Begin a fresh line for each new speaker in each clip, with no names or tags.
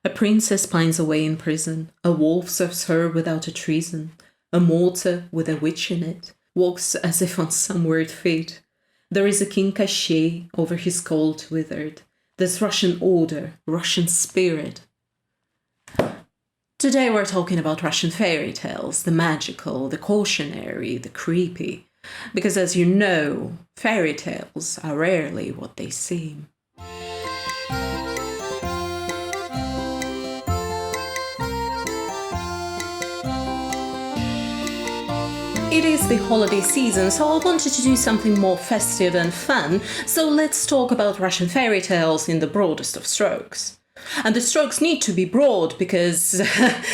A princess pines away in prison, a wolf serves her without a treason, a mortar with a witch in it walks as if on some weird fate. There is a king cachet over his cold withered. There's Russian order, Russian spirit. Today we're talking about Russian fairy tales, the magical, the cautionary, the creepy. Because as you know, fairy tales are rarely what they seem. It is the holiday season, so I wanted to do something more festive and fun, so let's talk about Russian fairy tales in the broadest of strokes. And the strokes need to be broad because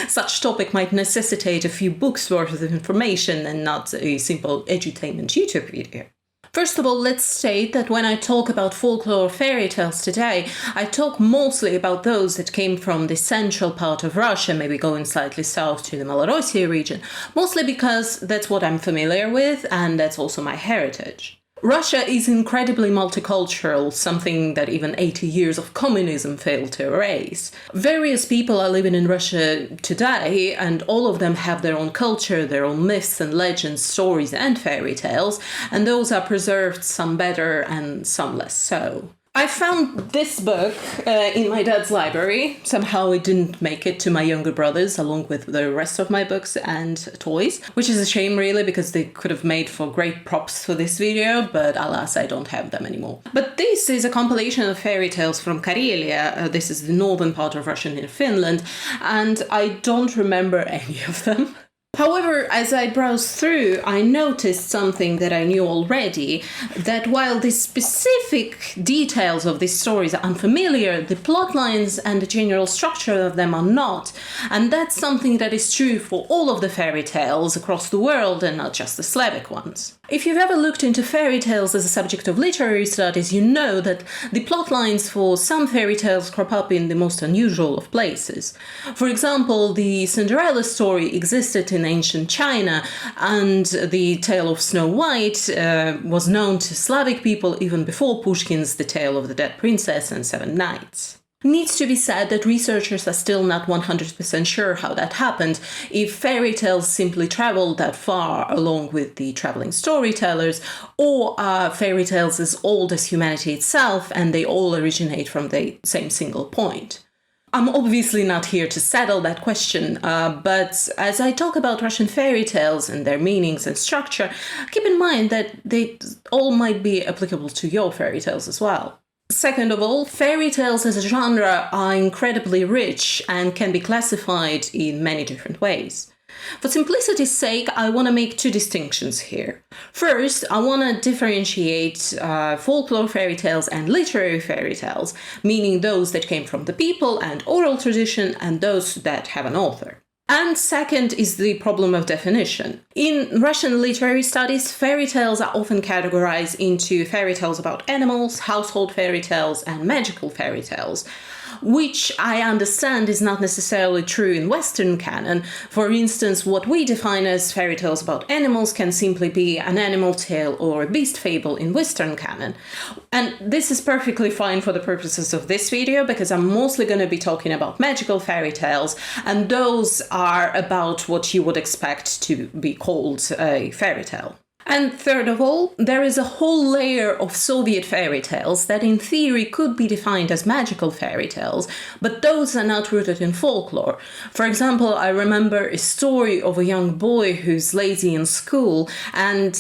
such topic might necessitate a few books worth of information and not a simple edutainment YouTube video. First of all, let's state that when I talk about folklore fairy tales today, I talk mostly about those that came from the central part of Russia, maybe going slightly south to the Malorossiya region, mostly because that's what I'm familiar with and that's also my heritage. Russia is incredibly multicultural, something that even 80 years of communism failed to erase. Various people are living in Russia today, and all of them have their own culture, their own myths and legends, stories and fairy tales, and those are preserved, some better and some less so. I found this book in my dad's library. Somehow it didn't make it to my younger brothers along with the rest of my books and toys, which is a shame really because they could have made for great props for this video, but alas, I don't have them anymore. But this is a compilation of fairy tales from Karelia. This is the northern part of Russia near Finland, and I don't remember any of them. However, as I browsed through, I noticed something that I knew already, that while the specific details of these stories are unfamiliar, the plot lines and the general structure of them are not. And that's something that is true for all of the fairy tales across the world and not just the Slavic ones. If you've ever looked into fairy tales as a subject of literary studies, you know that the plot lines for some fairy tales crop up in the most unusual of places. For example, the Cinderella story existed in ancient China, and the tale of Snow White was known to Slavic people even before Pushkin's The Tale of the Dead Princess and Seven Knights. Needs to be said that researchers are still not 100% sure how that happened, if fairy tales simply traveled that far along with the traveling storytellers, or are fairy tales as old as humanity itself and they all originate from the same single point. I'm obviously not here to settle that question, but as I talk about Russian fairy tales and their meanings and structure, keep in mind that they all might be applicable to your fairy tales as well. Second of all, fairy tales as a genre are incredibly rich and can be classified in many different ways. For simplicity's sake, I want to make two distinctions here. First, I want to differentiate folklore fairy tales and literary fairy tales, meaning those that came from the people and oral tradition and those that have an author. And second is the problem of definition. In Russian literary studies, fairy tales are often categorized into fairy tales about animals, household fairy tales, and magical fairy tales, which I understand is not necessarily true in Western canon. For instance, what we define as fairy tales about animals can simply be an animal tale or a beast fable in Western canon. And this is perfectly fine for the purposes of this video because I'm mostly going to be talking about magical fairy tales, and those are about what you would expect to be called a fairy tale. And third of all, there is a whole layer of Soviet fairy tales that in theory could be defined as magical fairy tales, but those are not rooted in folklore. For example, I remember a story of a young boy who's lazy in school and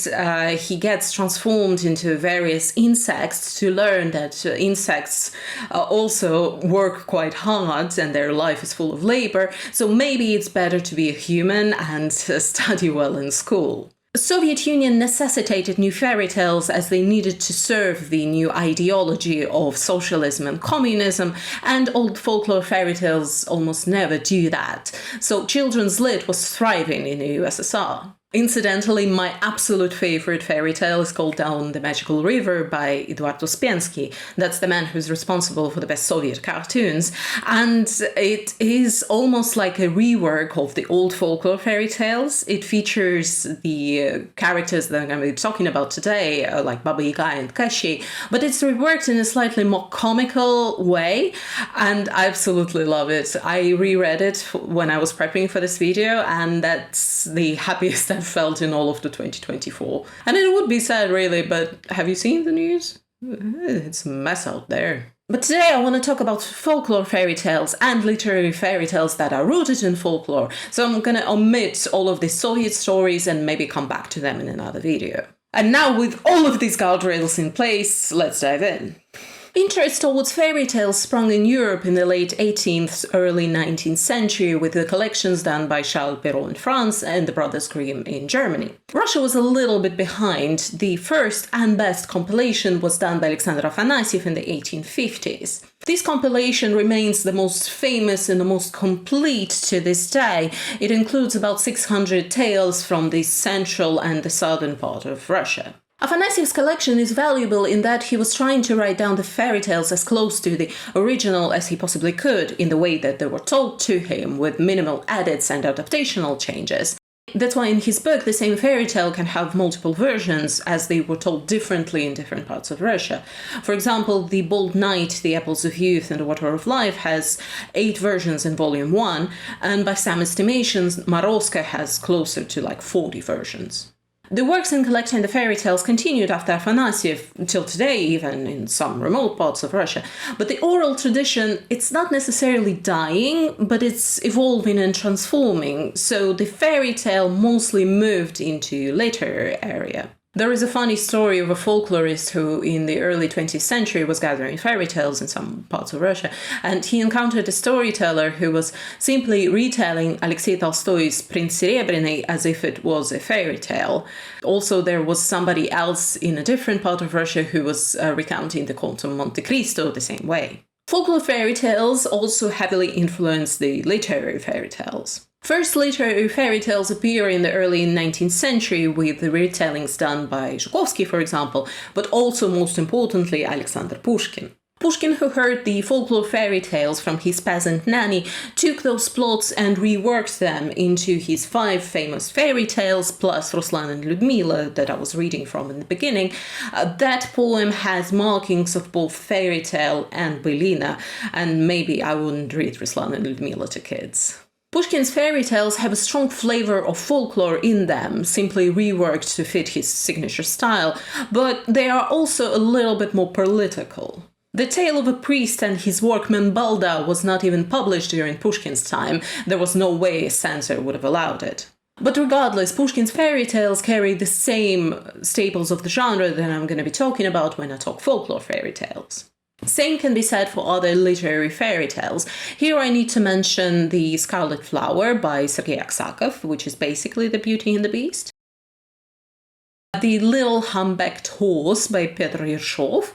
he gets transformed into various insects to learn that insects also work quite hard and their life is full of labor, so maybe it's better to be a human and study well in school. The Soviet Union necessitated new fairy tales as they needed to serve the new ideology of socialism and communism, and old folklore fairy tales almost never do that. So children's lit was thriving in the USSR. Incidentally, my absolute favorite fairy tale is called Down the Magical River by Eduardo Spiensky. That's the man who's responsible for the best Soviet cartoons. And it is almost like a rework of the old folklore fairy tales. It features the characters that I'm going to be talking about today, like Baba Yaga and Kashi, but it's reworked in a slightly more comical way, and I absolutely love it. I reread it when I was prepping for this video, and that's the happiest I've felt in all of the 2024. And it would be sad, really, but have you seen the news? It's a mess out there. But today I want to talk about folklore fairy tales and literary fairy tales that are rooted in folklore, so I'm going to omit all of the Soviet stories and maybe come back to them in another video. And now, with all of these guardrails in place, let's dive in. Interest towards fairy tales sprung in Europe in the late 18th, early 19th century with the collections done by Charles Perrault in France and the Brothers Grimm in Germany. Russia was a little bit behind. The first and best compilation was done by Alexander Afanasiev in the 1850s. This compilation remains the most famous and the most complete to this day. It includes about 600 tales from the central and the southern part of Russia. Afanasiev's collection is valuable in that he was trying to write down the fairy tales as close to the original as he possibly could in the way that they were told to him, with minimal edits and adaptational changes. That's why in his book the same fairy tale can have multiple versions, as they were told differently in different parts of Russia. For example, The Bold Knight, The Apples of Youth and The Water of Life has 8 versions in volume 1, and by some estimations Morozko has closer to like 40 versions. The works in collecting the fairy tales continued after Afanasiev, until today even in some remote parts of Russia. But the oral tradition, it's not necessarily dying, but it's evolving and transforming, so the fairy tale mostly moved into later area. There is a funny story of a folklorist who, in the early 20th century, was gathering fairy tales in some parts of Russia, and he encountered a storyteller who was simply retelling Alexei Tolstoy's Prince Serebryny as if it was a fairy tale. Also, there was somebody else in a different part of Russia who was recounting the Count of Monte Cristo the same way. Folklore fairy tales also heavily influenced the literary fairy tales. First literary fairy tales appear in the early 19th century with the retellings done by Zhukovsky, for example, but also, most importantly, Alexander Pushkin. Pushkin, who heard the folklore fairy tales from his peasant nanny, took those plots and reworked them into his 5 famous fairy tales, plus Ruslan and Lyudmila that I was reading from in the beginning. That poem has markings of both fairy tale and Bylina, and maybe I wouldn't read Ruslan and Lyudmila to kids. Pushkin's fairy tales have a strong flavor of folklore in them, simply reworked to fit his signature style, but they are also a little bit more political. The Tale of a Priest and His Workman Balda was not even published during Pushkin's time. There was no way a censor would have allowed it. But regardless, Pushkin's fairy tales carry the same staples of the genre that I'm going to be talking about when I talk folklore fairy tales. Same can be said for other literary fairy tales. Here I need to mention The Scarlet Flower by Sergei Aksakov, which is basically The Beauty and the Beast. The Little Humbecked Horse by Petr Yershov,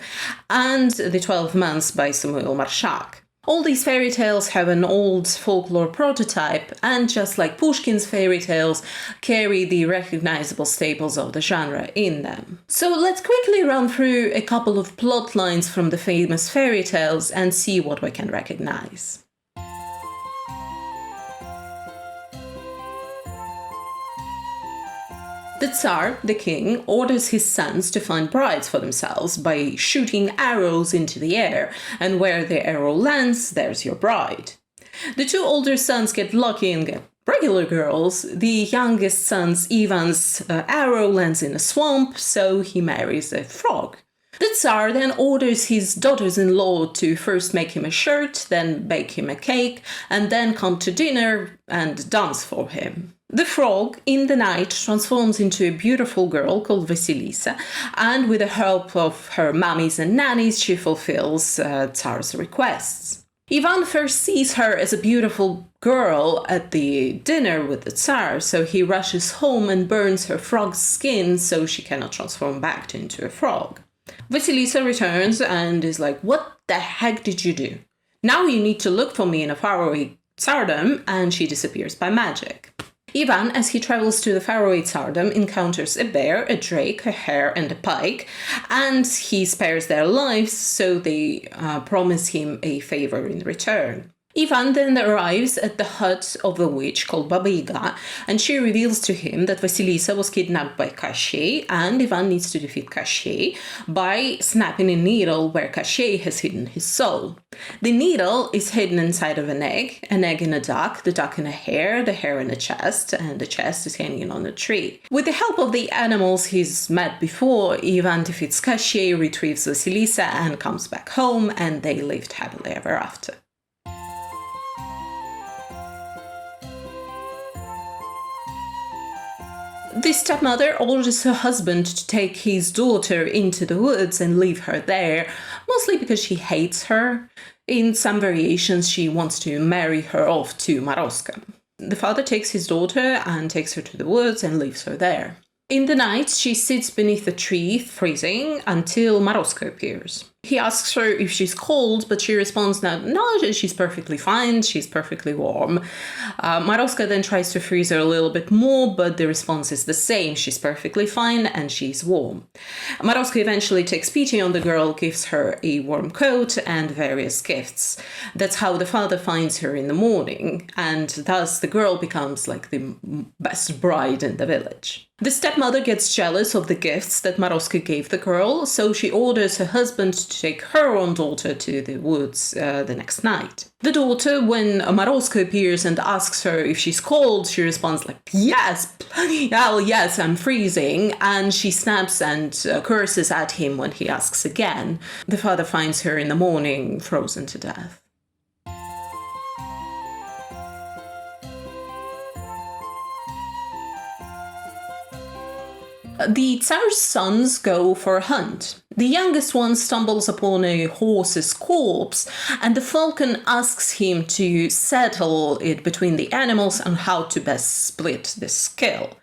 and The 12 Months by Samuel Marshak. All these fairy tales have an old folklore prototype, and just like Pushkin's fairy tales, carry the recognizable staples of the genre in them. So let's quickly run through a couple of plot lines from the famous fairy tales and see what we can recognize. The Tsar, the king, orders his sons to find brides for themselves by shooting arrows into the air, and where the arrow lands, there's your bride. The 2 older sons get lucky and get regular girls. The youngest son's Ivan's arrow lands in a swamp, so he marries a frog. The Tsar then orders his daughters-in-law to first make him a shirt, then bake him a cake, and then come to dinner and dance for him. The frog, in the night, transforms into a beautiful girl called Vasilisa, and with the help of her mummies and nannies, she fulfills Tsar's requests. Ivan first sees her as a beautiful girl at the dinner with the Tsar, so he rushes home and burns her frog's skin so she cannot transform back into a frog. Vasilisa returns and is like, "What the heck did you do? Now you need to look for me in a faraway tsardom," and she disappears by magic. Ivan, as he travels to the Faroe Tsardom, encounters a bear, a drake, a hare, and a pike, and he spares their lives, so they promise him a favor in return. Ivan then arrives at the hut of a witch called Baba Yaga, and she reveals to him that Vasilisa was kidnapped by Kashey, and Ivan needs to defeat Kashey by snapping a needle where Kashey has hidden his soul. The needle is hidden inside of an egg in a duck, the duck in a hare, the hare in a chest, and the chest is hanging on a tree. With the help of the animals he's met before, Ivan defeats Kashey, retrieves Vasilisa, and comes back home, and they lived happily ever after. The stepmother orders her husband to take his daughter into the woods and leave her there, mostly because she hates her. In some variations, she wants to marry her off to Morozko. The father takes his daughter and takes her to the woods and leaves her there. In the night, she sits beneath a tree, freezing, until Morozko appears. He asks her if she's cold, but she responds that no, she's perfectly fine, she's perfectly warm. Morozko then tries to freeze her a little bit more, but the response is the same, she's perfectly fine and she's warm. Morozko eventually takes pity on the girl, gives her a warm coat and various gifts. That's how the father finds her in the morning, and thus the girl becomes like the best bride in the village. The stepmother gets jealous of the gifts that Morozko gave the girl, so she orders her husband to take her own daughter to the woods the next night. The daughter, when Morozko appears and asks her if she's cold, she responds like, yes, hell yes, I'm freezing, and she snaps and curses at him when he asks again. The father finds her in the morning, frozen to death. The Tsar's sons go for a hunt. The youngest one stumbles upon a horse's corpse, and the falcon asks him to settle it between the animals on how to best split this kill.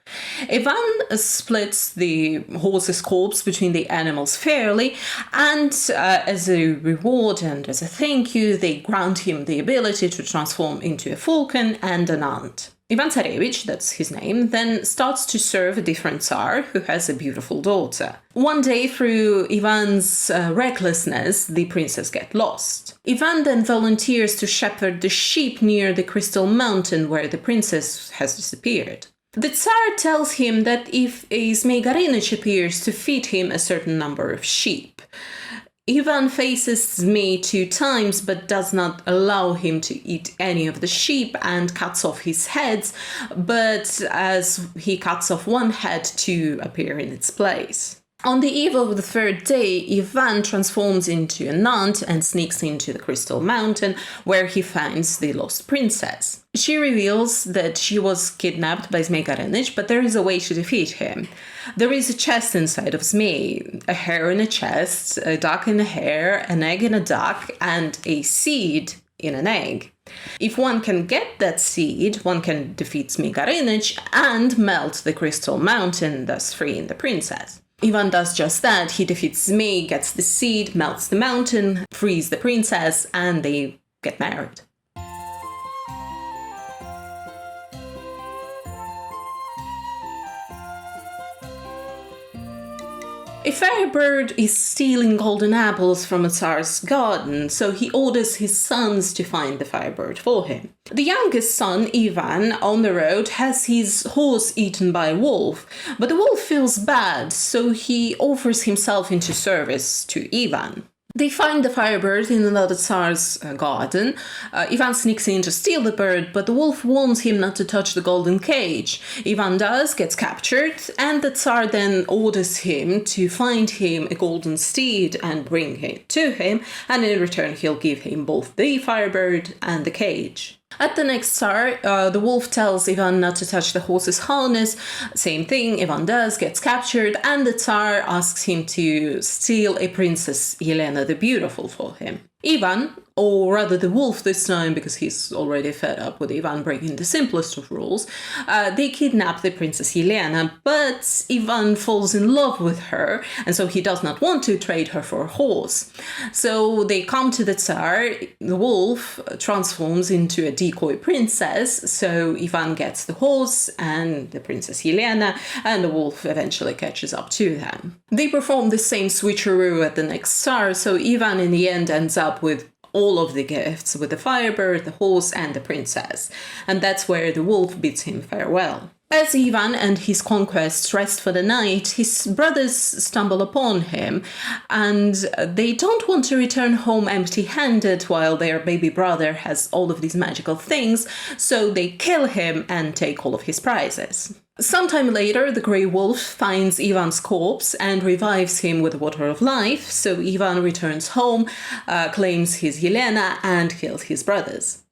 Ivan splits the horse's corpse between the animals fairly, and as a reward and as a thank you, they grant him the ability to transform into a falcon and an ant. Ivan Tsarevich, that's his name, then starts to serve a different Tsar who has a beautiful daughter. One day, through Ivan's recklessness, the princess gets lost. Ivan then volunteers to shepherd the sheep near the Crystal Mountain where the princess has disappeared. The Tsar tells him that if a Zmei appears to feed him a certain number of sheep. Ivan faces Zmei 2 times but does not allow him to eat any of the sheep and cuts off his heads, but as he cuts off one head, 2 appear in its place. On the eve of the 3rd day, Ivan transforms into an ant and sneaks into the Crystal Mountain, where he finds the lost princess. She reveals that she was kidnapped by Zmei, but there is a way to defeat him. There is a chest inside of Zmei, a hare in a chest, a duck in a hare, an egg in a duck, and a seed in an egg. If one can get that seed, one can defeat Zmei and melt the Crystal Mountain, thus freeing the princess. Ivan does just that. He defeats Zmei, gets the seed, melts the mountain, frees the princess, and they get married. A fairy bird is stealing golden apples from a Tsar's garden, so he orders his sons to find the firebird for him. The youngest son, Ivan, on the road has his horse eaten by a wolf, but the wolf feels bad, so he offers himself into service to Ivan. They find the firebird in another Tsar's garden. Ivan sneaks in to steal the bird, but the wolf warns him not to touch the golden cage. Ivan does, gets captured, and the Tsar then orders him to find him a golden steed and bring it to him, and in return he'll give him both the firebird and the cage. At the next Tsar, the wolf tells Ivan not to touch the horse's harness. Same thing, Ivan does, gets captured, and the Tsar asks him to steal a princess, Yelena the Beautiful, for him. Ivan, or rather the wolf this time, because he's already fed up with Ivan breaking the simplest of rules, they kidnap the Princess Yelena, but Ivan falls in love with her, and so he does not want to trade her for a horse. So they come to the Tsar. The wolf transforms into a decoy princess, so Ivan gets the horse and the Princess Yelena, and the wolf eventually catches up to them. They perform the same switcheroo at the next Tsar, so Ivan in the end ends up with all of the gifts, with the firebird, the horse, and the princess. And that's where the wolf bids him farewell. As Ivan and his conquests rest for the night, his brothers stumble upon him, and they don't want to return home empty-handed while their baby brother has all of these magical things, so they kill him and take all of his prizes. Sometime later, the Grey Wolf finds Ivan's corpse and revives him with the Water of Life, so Ivan returns home, claims his Yelena, and kills his brothers.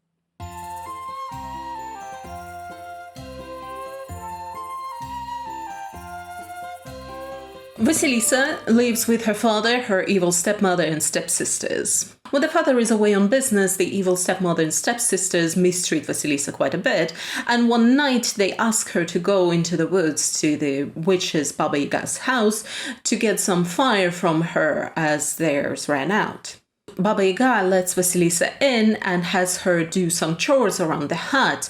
Vasilisa lives with her father, her evil stepmother, and stepsisters. When the father is away on business, the evil stepmother and stepsisters mistreat Vasilisa quite a bit, and one night they ask her to go into the woods to the witch's Baba Yaga's house to get some fire from her as theirs ran out. Baba Yaga lets Vasilisa in and has her do some chores around the hut,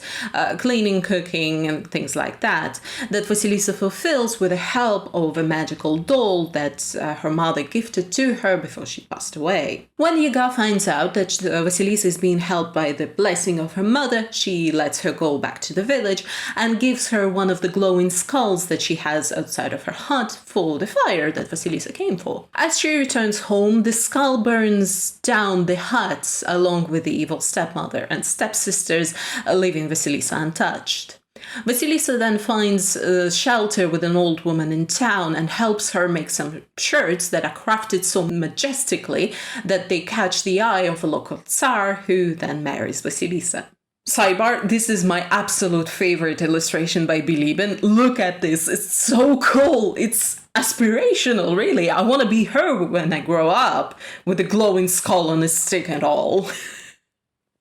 cleaning, cooking, and things like that Vasilisa fulfills with the help of a magical doll that her mother gifted to her before she passed away. When Yaga finds out that Vasilisa is being helped by the blessing of her mother, she lets her go back to the village and gives her one of the glowing skulls that she has outside of her hut for the fire that Vasilisa came for. As she returns home, the skull burns down the hut along with the evil stepmother and stepsisters, leaving Vasilisa untouched. Vasilisa then finds shelter with an old woman in town and helps her make some shirts that are crafted so majestically that they catch the eye of a local Tsar, who then marries Vasilisa. Sidebar, this is my absolute favorite illustration by Bilibin. Look at this, it's so cool, it's aspirational, really. I want to be her when I grow up, with a glowing skull on a stick and all.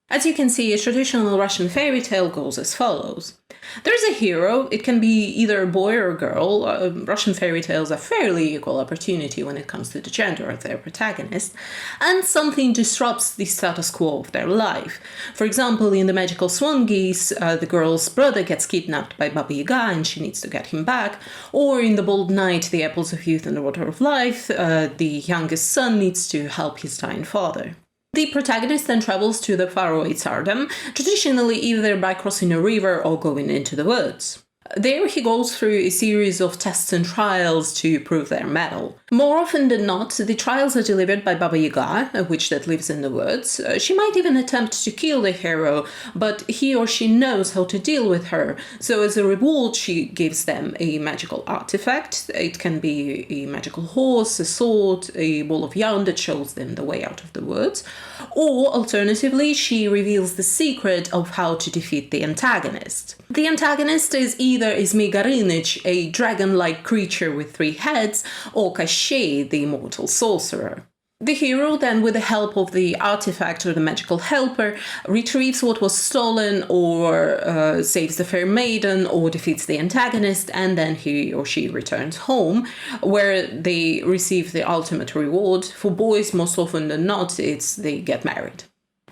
As you can see, a traditional Russian fairy tale goes as follows. There's a hero. It can be either a boy or a girl. Russian fairy tales are fairly equal opportunity when it comes to the gender of their protagonist, and something disrupts the status quo of their life. For example, in The Magical Swan Geese, the girl's brother gets kidnapped by Baba Yaga and she needs to get him back. Or in The Bold Knight, The Apples of Youth and the Water of Life, the youngest son needs to help his dying father. The protagonist then travels to the faraway Tsardom, traditionally either by crossing a river or going into the woods. There he goes through a series of tests and trials to prove their mettle. More often than not, the trials are delivered by Baba Yaga, a witch that lives in the woods. She might even attempt to kill the hero, but he or she knows how to deal with her, so as a reward she gives them a magical artifact. It can be a magical horse, a sword, a ball of yarn that shows them the way out of the woods, or alternatively she reveals the secret of how to defeat the antagonist. The antagonist is either Izmay Garinich, a dragon-like creature with 3 heads, or Kashey, the immortal sorcerer. The hero then, with the help of the artifact or the magical helper, retrieves what was stolen, or saves the fair maiden, or defeats the antagonist, and then he or she returns home, where they receive the ultimate reward. For boys, most often than not, it's they get married.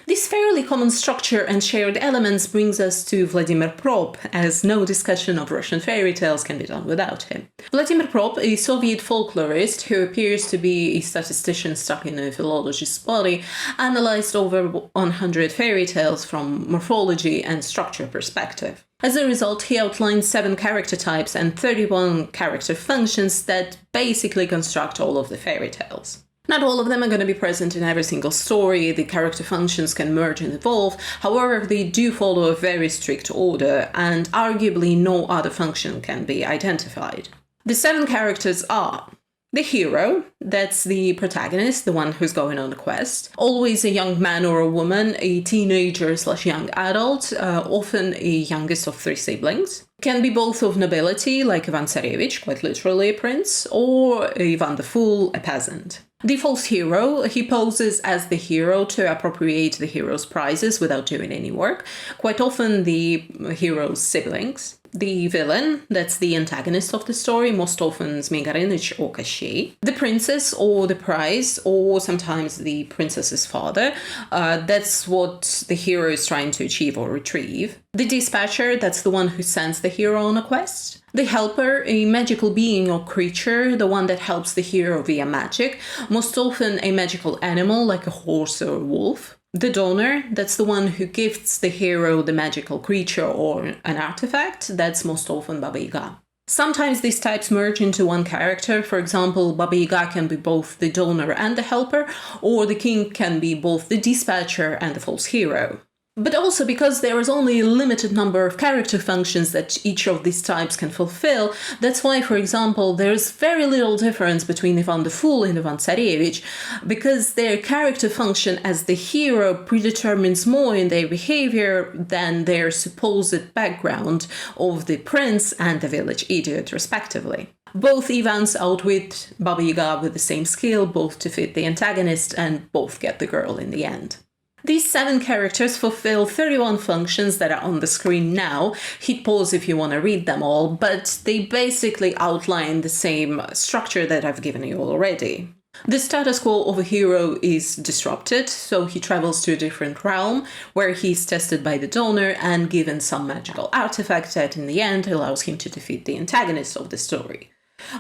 This fairly common structure and shared elements brings us to Vladimir Propp, as no discussion of Russian fairy tales can be done without him. Vladimir Propp, a Soviet folklorist who appears to be a statistician stuck in a philologist's body, analyzed over 100 fairy tales from morphology and structure perspective. As a result, he outlined 7 character types and 31 character functions that basically construct all of the fairy tales. Not all of them are going to be present in every single story. The character functions can merge and evolve. However, they do follow a very strict order, and arguably no other function can be identified. The 7 characters are the hero, that's the protagonist, the one who's going on the quest. Always a young man or a woman, a teenager/young adult, often a youngest of 3 siblings. Can be both of nobility, like Ivan Tsarevich, quite literally a prince, or Ivan the Fool, a peasant. The false hero, he poses as the hero to appropriate the hero's prizes without doing any work, quite often the hero's siblings. The villain, that's the antagonist of the story, most often Zmei or Kощей. The princess or the prize, or sometimes the princess's father, that's what the hero is trying to achieve or retrieve. The dispatcher, that's the one who sends the hero on a quest. The helper, a magical being or creature, the one that helps the hero via magic, most often a magical animal like a horse or a wolf. The donor, that's the one who gifts the hero the magical creature or an artifact, that's most often Baba Yaga. Sometimes these types merge into one character. For example, Baba Yaga can be both the donor and the helper, or the king can be both the dispatcher and the false hero. But also because there is only a limited number of character functions that each of these types can fulfill, that's why, for example, there's very little difference between Ivan the Fool and Ivan Tsarevich, because their character function as the hero predetermines more in their behavior than their supposed background of the prince and the village idiot, respectively. Both Ivans outwit Baba Yaga with the same skill, both to fit the antagonist, and both get the girl in the end. These 7 characters fulfill 31 functions that are on the screen now. Hit pause if you want to read them all, but they basically outline the same structure that I've given you already. The status quo of a hero is disrupted, so he travels to a different realm where he's tested by the donor and given some magical artifact that in the end allows him to defeat the antagonist of the story.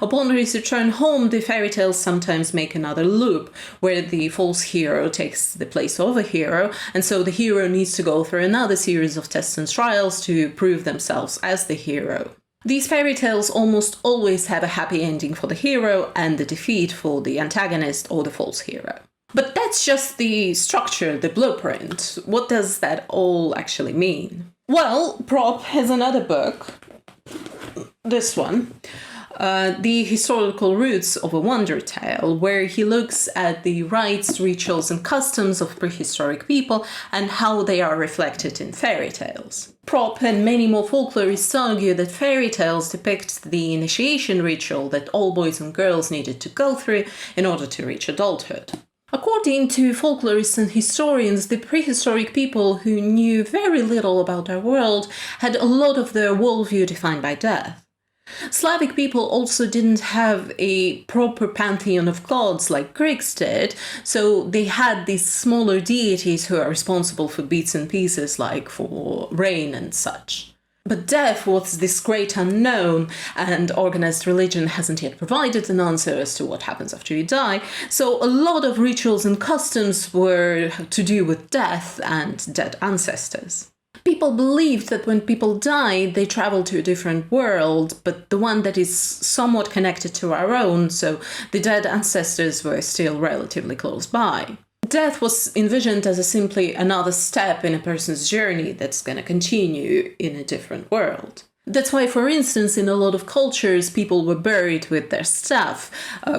Upon his return home, the fairy tales sometimes make another loop, where the false hero takes the place of a hero, and so the hero needs to go through another series of tests and trials to prove themselves as the hero. These fairy tales almost always have a happy ending for the hero and the defeat for the antagonist or the false hero. But that's just the structure, the blueprint. What does that all actually mean? Well, Propp has another book, this one, The Historical Roots of a Wonder Tale, where he looks at the rites, rituals, and customs of prehistoric people and how they are reflected in fairy tales. Propp and many more folklorists argue that fairy tales depict the initiation ritual that all boys and girls needed to go through in order to reach adulthood. According to folklorists and historians, the prehistoric people who knew very little about our world had a lot of their worldview defined by death. Slavic people also didn't have a proper pantheon of gods like Greeks did, so they had these smaller deities who are responsible for bits and pieces like for rain and such. But death was this great unknown, and organized religion hasn't yet provided an answer as to what happens after you die, so a lot of rituals and customs were to do with death and dead ancestors. People believed that when people died, they traveled to a different world, but the one that is somewhat connected to our own, so the dead ancestors were still relatively close by. Death was envisioned as simply another step in a person's journey that's going to continue in a different world. That's why, for instance, in a lot of cultures, people were buried with their stuff,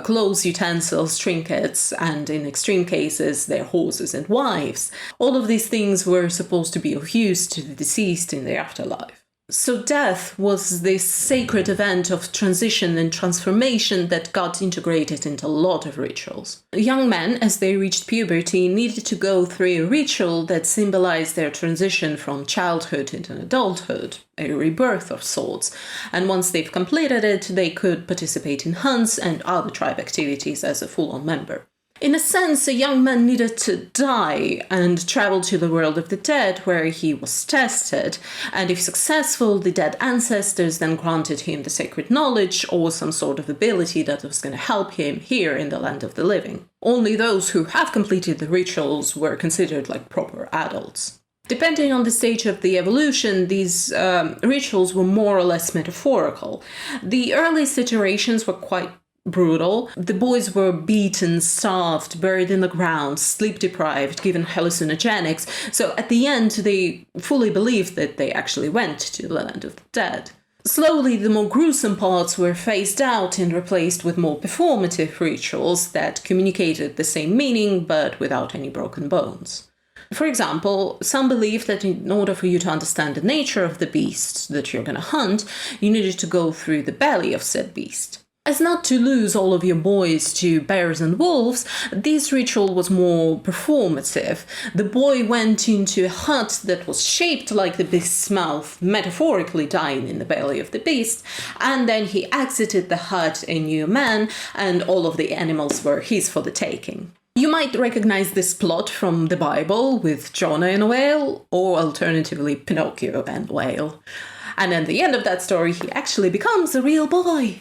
clothes, utensils, trinkets, and in extreme cases, their horses and wives. All of these things were supposed to be of use to the deceased in the afterlife. So death was this sacred event of transition and transformation that got integrated into a lot of rituals. Young men, as they reached puberty, needed to go through a ritual that symbolized their transition from childhood into adulthood, a rebirth of sorts, and once they've completed it, they could participate in hunts and other tribe activities as a full-on member. In a sense, a young man needed to die and travel to the world of the dead, where he was tested, and if successful, the dead ancestors then granted him the sacred knowledge or some sort of ability that was going to help him here in the land of the living. Only those who have completed the rituals were considered like proper adults. Depending on the stage of the evolution, these rituals were more or less metaphorical. The earliest iterations were quite brutal. The boys were beaten, starved, buried in the ground, sleep-deprived, given hallucinogenics, so at the end they fully believed that they actually went to the land of the dead. Slowly, the more gruesome parts were phased out and replaced with more performative rituals that communicated the same meaning but without any broken bones. For example, some believed that in order for you to understand the nature of the beast that you're going to hunt, you needed to go through the belly of said beast. As not to lose all of your boys to bears and wolves, this ritual was more performative. The boy went into a hut that was shaped like the beast's mouth, metaphorically dying in the belly of the beast, and then he exited the hut a new man, and all of the animals were his for the taking. You might recognize this plot from the Bible with Jonah and a whale, or alternatively Pinocchio and whale. And at the end of that story, he actually becomes a real boy.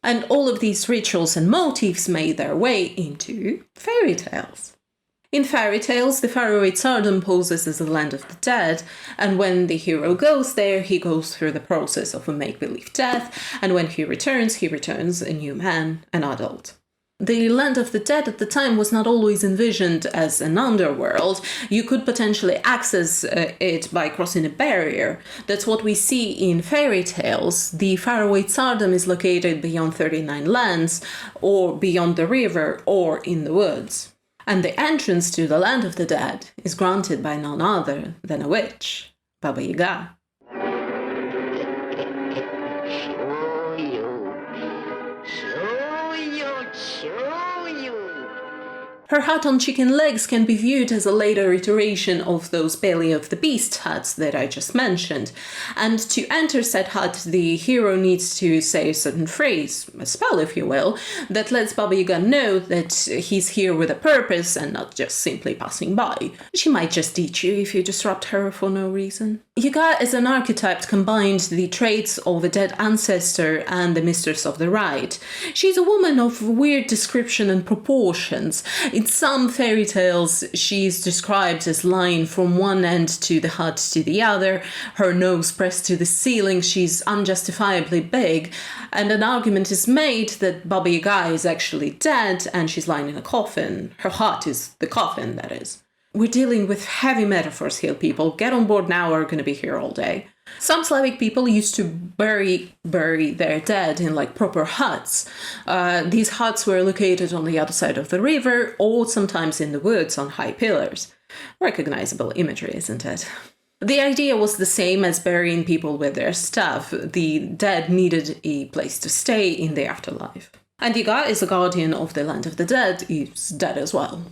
And all of these rituals and motifs made their way into fairy tales. In fairy tales, the faraway Tsardom poses as the land of the dead, and when the hero goes there, he goes through the process of a make-believe death, and when he returns a new man, an adult. The land of the dead at the time was not always envisioned as an underworld. You could potentially access it by crossing a barrier. That's what we see in fairy tales. The faraway Tsardom is located beyond 39 lands, or beyond the river, or in the woods. And the entrance to the land of the dead is granted by none other than a witch, Baba Yaga. Her hut on chicken legs can be viewed as a later iteration of those belly of the beast huts that I just mentioned. And to enter said hut, the hero needs to say a certain phrase, a spell if you will, that lets Baba Yaga know that he's here with a purpose and not just simply passing by. She might just eat you if you disrupt her for no reason. Yaga as an archetype combined the traits of a dead ancestor and the mistress of the right. She's a woman of weird description and proportions. In some fairy tales, she is described as lying from one end to the hut to the other, her nose pressed to the ceiling, she's unjustifiably big, and an argument is made that Baba Yaga is actually dead and she's lying in a coffin. Her hut is the coffin, that is. We're dealing with heavy metaphors here, people. Get on board now, we're going to be here all day. Some Slavic people used to bury their dead in proper huts. These huts were located on the other side of the river or sometimes in the woods on high pillars. Recognizable imagery, isn't it? The idea was the same as burying people with their stuff. The dead needed a place to stay in the afterlife. And Yaga is a guardian of the land of the dead, is dead as well.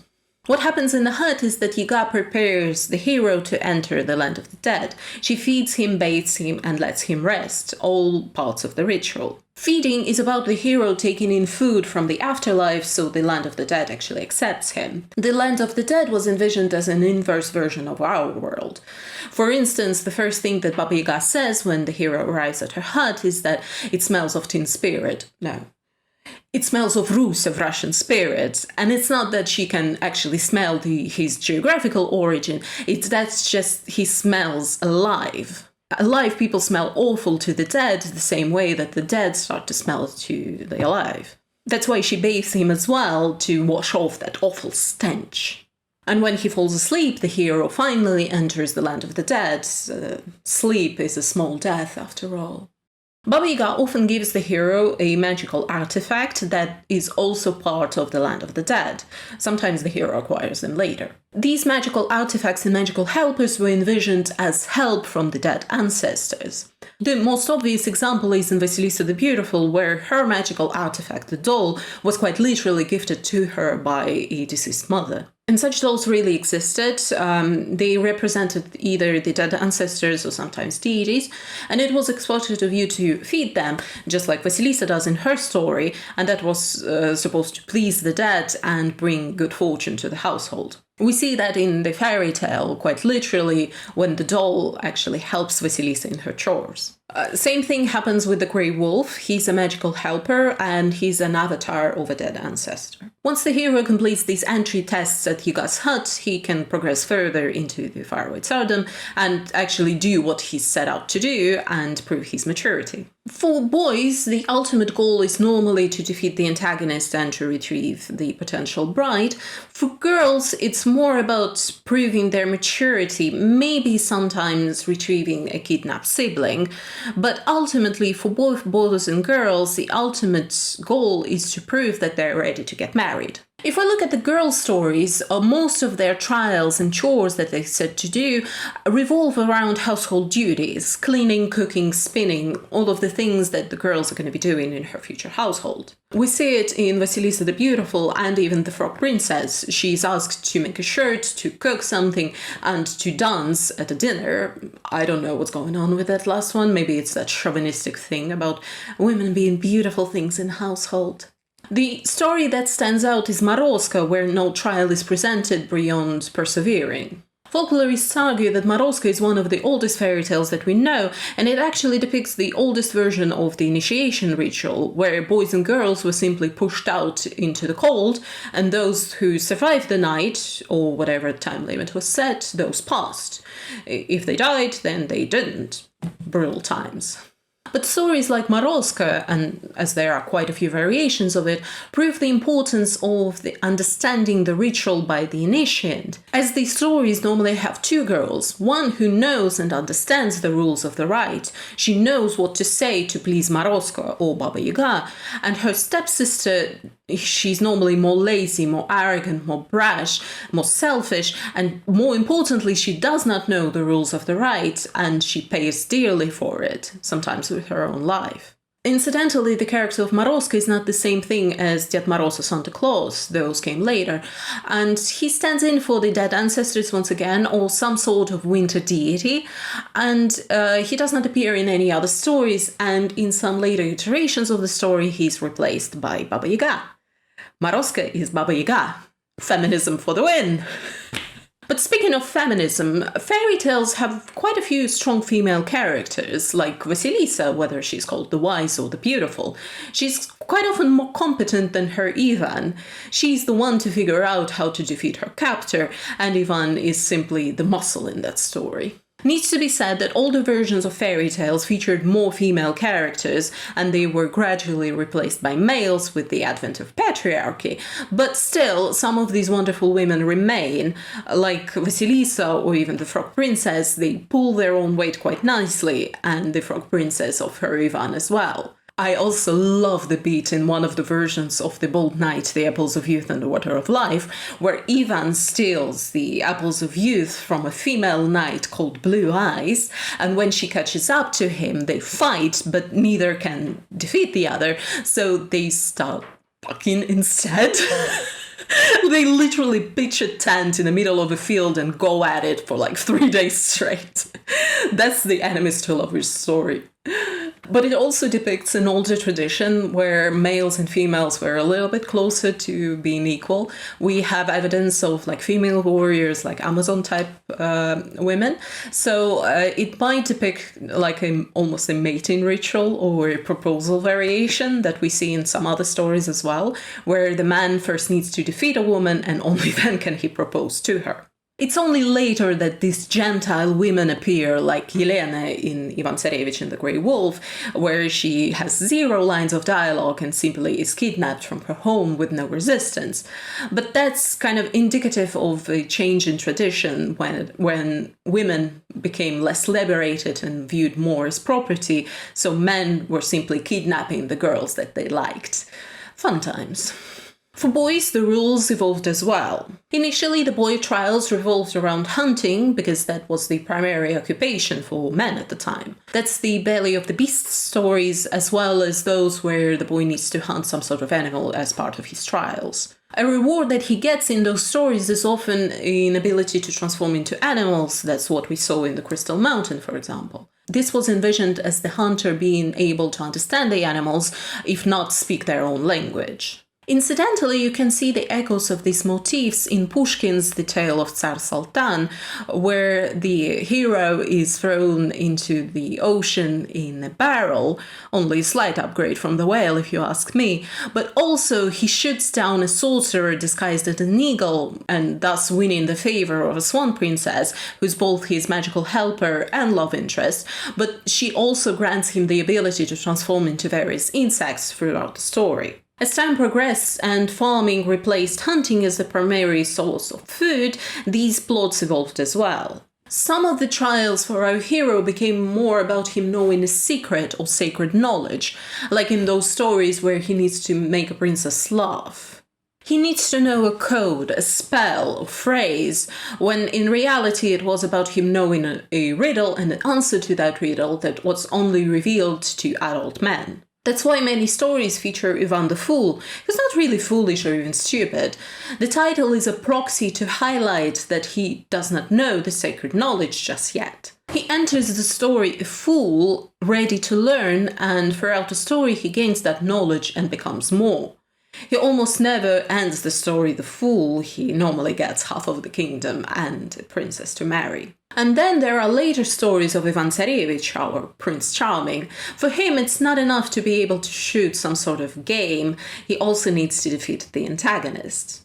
What happens in the hut is that Yaga prepares the hero to enter the land of the dead. She feeds him, bathes him, and lets him rest, all parts of the ritual. Feeding is about the hero taking in food from the afterlife, so the land of the dead actually accepts him. The land of the dead was envisioned as an inverse version of our world. For instance, the first thing that Baba Yaga says when the hero arrives at her hut is that it smells of tin spirit. No. It smells of Rus, of Russian spirits, and it's not that she can actually smell his geographical origin, it's that just he smells alive. Alive people smell awful to the dead the same way that the dead start to smell to the alive. That's why she bathes him as well, to wash off that awful stench. And when he falls asleep, the hero finally enters the land of the dead. Sleep is a small death after all. Baba Yaga often gives the hero a magical artifact that is also part of the land of the dead. Sometimes the hero acquires them later. These magical artifacts and magical helpers were envisioned as help from the dead ancestors. The most obvious example is in Vasilisa the Beautiful, where her magical artifact, the doll, was quite literally gifted to her by a deceased mother. And such dolls really existed. They represented either the dead ancestors or sometimes deities, and it was expected of you to feed them, just like Vasilisa does in her story, and that was supposed to please the dead and bring good fortune to the household. We see that in the fairy tale, quite literally, when the doll actually helps Vasilisa in her chores. Same thing happens with the Grey Wolf. He's a magical helper and he's an avatar of a dead ancestor. Once the hero completes these entry tests at Yaga's hut, he can progress further into the faraway Tsardom and actually do what he's set out to do and prove his maturity. For boys, the ultimate goal is normally to defeat the antagonist and to retrieve the potential bride. For girls, it's more about proving their maturity, maybe sometimes retrieving a kidnapped sibling. But ultimately, for both boys and girls, the ultimate goal is to prove that they're ready to get married. If we look at the girl stories, most of their trials and chores that they set to do revolve around household duties, cleaning, cooking, spinning, all of the things that the girls are going to be doing in her future household. We see it in Vasilisa the Beautiful and even the Frog Princess. She's asked to make a shirt, to cook something, and to dance at a dinner. I don't know what's going on with that last one. Maybe it's that chauvinistic thing about women being beautiful things in household. The story that stands out is Morozko, where no trial is presented beyond persevering. Folklorists argue that Morozko is one of the oldest fairy tales that we know, and it actually depicts the oldest version of the initiation ritual, where boys and girls were simply pushed out into the cold, and those who survived the night, or whatever time limit was set, those passed. If they died, then they didn't. Brutal times. But stories like Morozko, and as there are quite a few variations of it, prove the importance of understanding the ritual by the initiate, as these stories normally have two girls, one who knows and understands the rules of the rite. She knows what to say to please Morozko or Baba Yaga, and her stepsister, she's normally more lazy, more arrogant, more brash, more selfish, and more importantly, she does not know the rules of the rite, and she pays dearly for it, sometimes with her own life. Incidentally, the character of Morozko is not the same thing as Ded Moroz or Santa Claus, those came later, and he stands in for the dead ancestors once again, or some sort of winter deity, and he does not appear in any other stories, and in some later iterations of the story he's replaced by Baba Yaga. Morozko is Baba Yaga. Feminism for the win! But speaking of feminism, fairy tales have quite a few strong female characters, like Vasilisa, whether she's called the Wise or the Beautiful. She's quite often more competent than her Ivan. She's the one to figure out how to defeat her captor, and Ivan is simply the muscle in that story. Needs to be said that older versions of fairy tales featured more female characters, and they were gradually replaced by males with the advent of patriarchy. But still, some of these wonderful women remain, like Vasilisa or even the Frog Princess. They pull their own weight quite nicely, and the Frog Princess of her Ivan as well. I also love the beat in one of the versions of The Bold Knight, The Apples of Youth and the Water of Life, where Ivan steals the apples of youth from a female knight called Blue Eyes, and when she catches up to him, they fight, but neither can defeat the other, so they start fucking instead. They literally pitch a tent in the middle of a field and go at it for like 3 days straight. That's the enemies to lovers story. But it also depicts an older tradition where males and females were a little bit closer to being equal. We have evidence of like female warriors, like Amazon type women. So it might depict like almost a mating ritual or a proposal variation that we see in some other stories as well, where the man first needs to defeat a woman and only then can he propose to her. It's only later that these Gentile women appear, like Yelena in Ivan Tsarevich and the Grey Wolf, where she has 0 lines of dialogue and simply is kidnapped from her home with no resistance. But that's kind of indicative of a change in tradition when women became less liberated and viewed more as property, so men were simply kidnapping the girls that they liked. Fun times. For boys, the rules evolved as well. Initially, the boy trials revolved around hunting, because that was the primary occupation for men at the time. That's the Belly of the Beast stories, as well as those where the boy needs to hunt some sort of animal as part of his trials. A reward that he gets in those stories is often an ability to transform into animals. That's what we saw in the Crystal Mountain, for example. This was envisioned as the hunter being able to understand the animals, if not speak their own language. Incidentally, you can see the echoes of these motifs in Pushkin's The Tale of Tsar Sultan, where the hero is thrown into the ocean in a barrel, only a slight upgrade from the whale if you ask me, but also he shoots down a sorcerer disguised as an eagle, and thus winning the favor of a swan princess, who's both his magical helper and love interest, but she also grants him the ability to transform into various insects throughout the story. As time progressed and farming replaced hunting as the primary source of food, these plots evolved as well. Some of the trials for our hero became more about him knowing a secret or sacred knowledge, like in those stories where he needs to make a princess laugh. He needs to know a code, a spell, a phrase, when in reality it was about him knowing a riddle and an answer to that riddle that was only revealed to adult men. That's why many stories feature Ivan the Fool, who's not really foolish or even stupid. The title is a proxy to highlight that he does not know the sacred knowledge just yet. He enters the story a fool, ready to learn, and throughout the story he gains that knowledge and becomes more. He almost never ends the story the fool. He normally gets half of the kingdom and a princess to marry. And then there are later stories of Ivan Tsarevich, our Prince Charming. For him, it's not enough to be able to shoot some sort of game. He also needs to defeat the antagonist.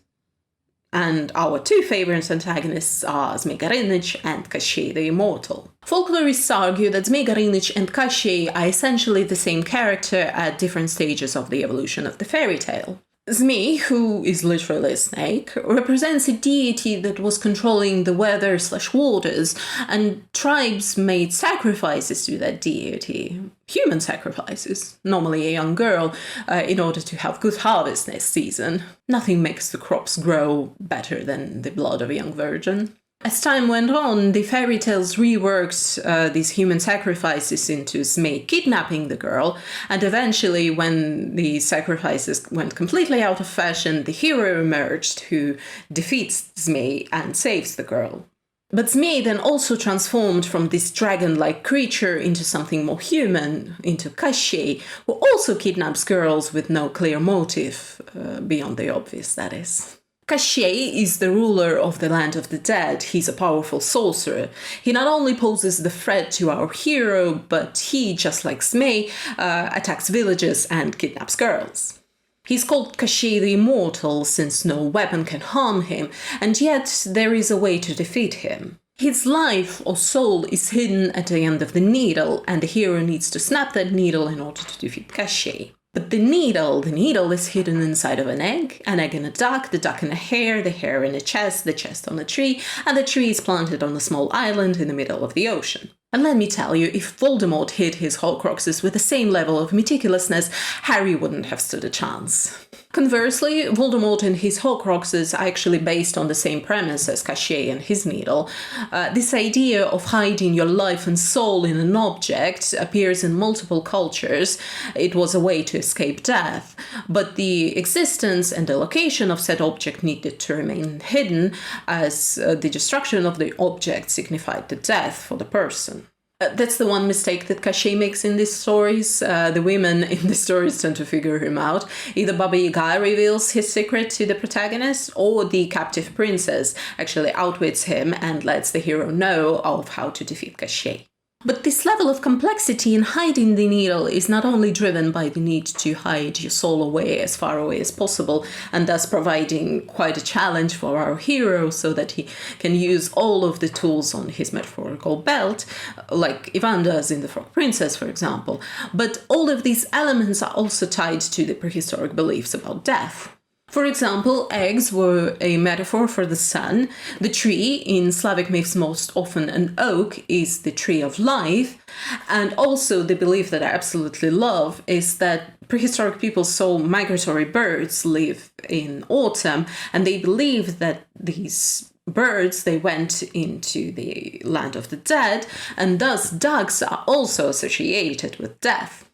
And our two favorite antagonists are Zmei Gorыныch and Koshchei the Immortal. Folklorists argue that Zmei Gorыныch and Koshchei are essentially the same character at different stages of the evolution of the fairy tale. Zmei, who is literally a snake, represents a deity that was controlling the weather/waters, and tribes made sacrifices to that deity. Human sacrifices, normally a young girl, in order to have good harvest next season. Nothing makes the crops grow better than the blood of a young virgin. As time went on, the fairy tales reworked these human sacrifices into Zmei kidnapping the girl, and eventually, when the sacrifices went completely out of fashion, the hero emerged who defeats Zmei and saves the girl. But Zmei then also transformed from this dragon-like creature into something more human, into Koshchei, who also kidnaps girls with no clear motive, beyond the obvious, that is. Koshchei is the ruler of the land of the dead. He's a powerful sorcerer. He not only poses the threat to our hero, but he, just like Zmei, attacks villages and kidnaps girls. He's called Koshchei the Immortal, since no weapon can harm him, and yet there is a way to defeat him. His life or soul is hidden at the end of the needle, and the hero needs to snap that needle in order to defeat Koshchei. But the needle is hidden inside of an egg in a duck, the duck in a hare, the hare in a chest, the chest on a tree, and the tree is planted on a small island in the middle of the ocean. And let me tell you, if Voldemort hid his Horcruxes with the same level of meticulousness, Harry wouldn't have stood a chance. Conversely, Voldemort and his Horcruxes are actually based on the same premise as Koshchei and his needle. This idea of hiding your life and soul in an object appears in multiple cultures. It was a way to escape death, but the existence and the location of said object needed to remain hidden, as the destruction of the object signified the death for the person. That's the one mistake that Koshchei makes in these stories. The women in the stories tend to figure him out. Either Baba Yaga reveals his secret to the protagonist, or the captive princess actually outwits him and lets the hero know of how to defeat Koshchei. But this level of complexity in hiding the needle is not only driven by the need to hide your soul away as far away as possible, and thus providing quite a challenge for our hero so that he can use all of the tools on his metaphorical belt, like Ivan does in The Frog Princess, for example. But all of these elements are also tied to the prehistoric beliefs about death. For example, eggs were a metaphor for the sun. The tree, in Slavic myths most often an oak, is the tree of life. And also the belief that I absolutely love is that prehistoric people saw migratory birds live in autumn, and they believed that these birds, they went into the land of the dead, and thus ducks are also associated with death.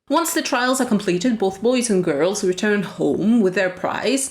Once the trials are completed, both boys and girls return home with their prize,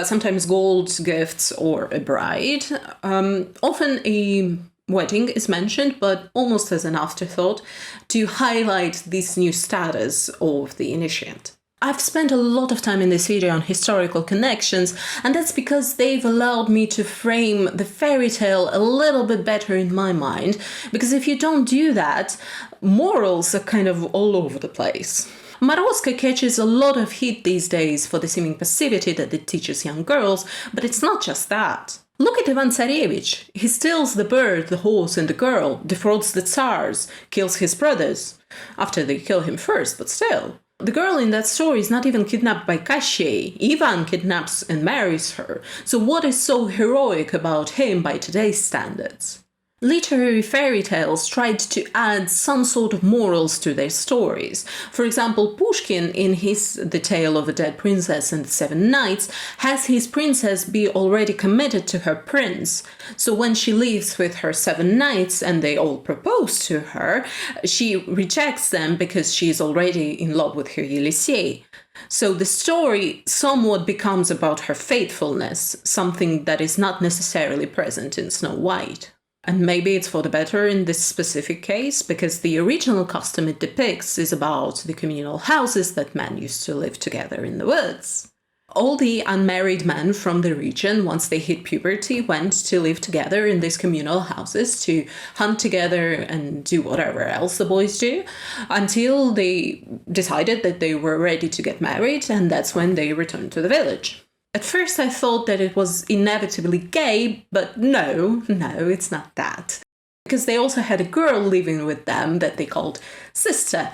sometimes gold, gifts, or a bride. Often a wedding is mentioned, but almost as an afterthought, to highlight this new status of the initiate. I've spent a lot of time in this video on historical connections, and that's because they've allowed me to frame the fairy tale a little bit better in my mind, because if you don't do that, morals are kind of all over the place. Morozko catches a lot of heat these days for the seeming passivity that it teaches young girls, but it's not just that. Look at Ivan Tsarevich. He steals the bird, the horse, and the girl, defrauds the Tsars, kills his brothers. After they kill him first, but still. The girl in that story is not even kidnapped by Koshchei. Ivan kidnaps and marries her. So what is so heroic about him by today's standards? Literary fairy tales tried to add some sort of morals to their stories. For example, Pushkin, in his The Tale of a Dead Princess and the Seven Knights, has his princess be already committed to her prince. So when she leaves with her seven knights and they all propose to her, she rejects them because she is already in love with her Yelisei. So the story somewhat becomes about her faithfulness, something that is not necessarily present in Snow White. And maybe it's for the better in this specific case, because the original custom it depicts is about the communal houses that men used to live together in the woods. All the unmarried men from the region, once they hit puberty, went to live together in these communal houses to hunt together and do whatever else the boys do, until they decided that they were ready to get married, and that's when they returned to the village. At first I thought that it was inevitably gay, but no, it's not that. Because they also had a girl living with them that they called sister.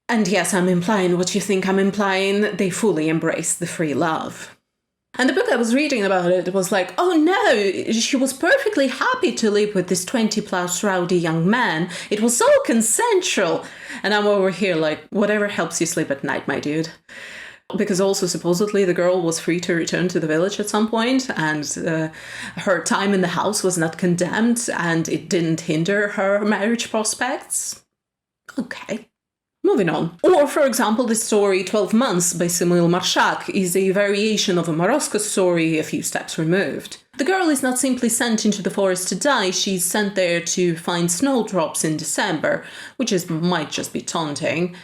And yes, I'm implying what you think I'm implying, they fully embraced the free love. And the book I was reading about it was like, oh no, she was perfectly happy to live with this 20-plus rowdy young man. It was all consensual. And I'm over here like, whatever helps you sleep at night, my dude. Because also supposedly the girl was free to return to the village at some point, and her time in the house was not condemned, and it didn't hinder her marriage prospects. Okay. Moving on. Or, for example, the story 12 Months by Samuel Marshak is a variation of a Morozko story a few steps removed. The girl is not simply sent into the forest to die, she's sent there to find snowdrops in December, which might just be taunting.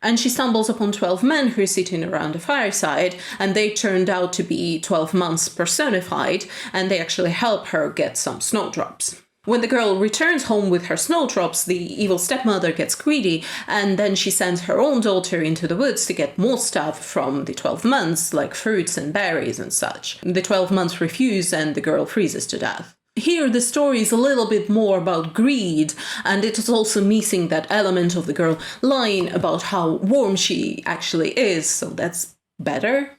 And she stumbles upon 12 men who are sitting around a fireside, and they turned out to be 12 months personified, and they actually help her get some snowdrops. When the girl returns home with her snowdrops, the evil stepmother gets greedy, and then she sends her own daughter into the woods to get more stuff from the 12 months, like fruits and berries and such. The 12 months refuse, and the girl freezes to death. Here the story is a little bit more about greed, and it is also missing that element of the girl lying about how warm she actually is, so that's better.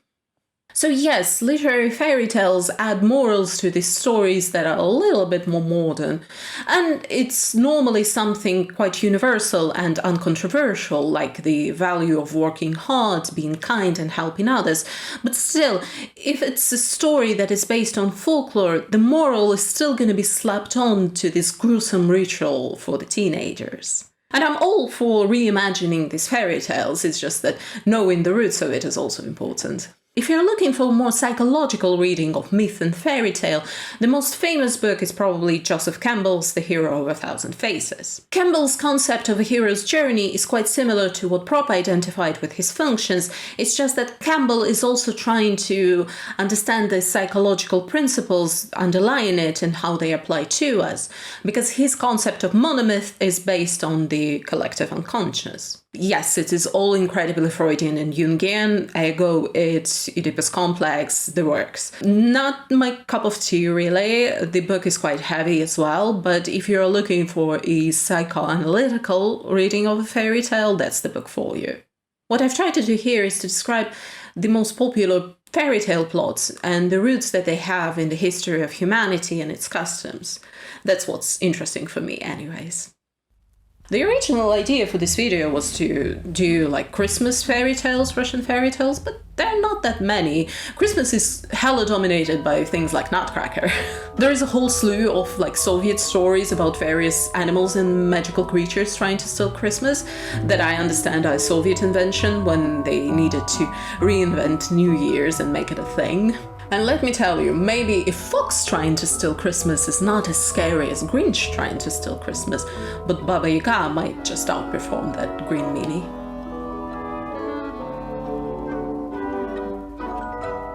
So yes, literary fairy tales add morals to these stories that are a little bit more modern. And it's normally something quite universal and uncontroversial, like the value of working hard, being kind and helping others. But still, if it's a story that is based on folklore, the moral is still going to be slapped on to this gruesome ritual for the teenagers. And I'm all for reimagining these fairy tales, it's just that knowing the roots of it is also important. If you're looking for more psychological reading of myth and fairy tale, the most famous book is probably Joseph Campbell's The Hero of a Thousand Faces. Campbell's concept of a hero's journey is quite similar to what Propp identified with his functions, it's just that Campbell is also trying to understand the psychological principles underlying it and how they apply to us, because his concept of monomyth is based on the collective unconscious. Yes, it is all incredibly Freudian and Jungian, ergo it's Oedipus complex, the works. Not my cup of tea really, the book is quite heavy as well, but if you're looking for a psychoanalytical reading of a fairy tale, that's the book for you. What I've tried to do here is to describe the most popular fairy tale plots and the roots that they have in the history of humanity and its customs. That's what's interesting for me anyways. The original idea for this video was to do like Christmas fairy tales, Russian fairy tales, but there are not that many. Christmas is hella dominated by things like Nutcracker. There is a whole slew of like Soviet stories about various animals and magical creatures trying to steal Christmas that I understand are a Soviet invention when they needed to reinvent New Year's and make it a thing. And let me tell you, maybe a fox trying to steal Christmas is not as scary as Grinch trying to steal Christmas, but Baba Yaga might just outperform that green meanie.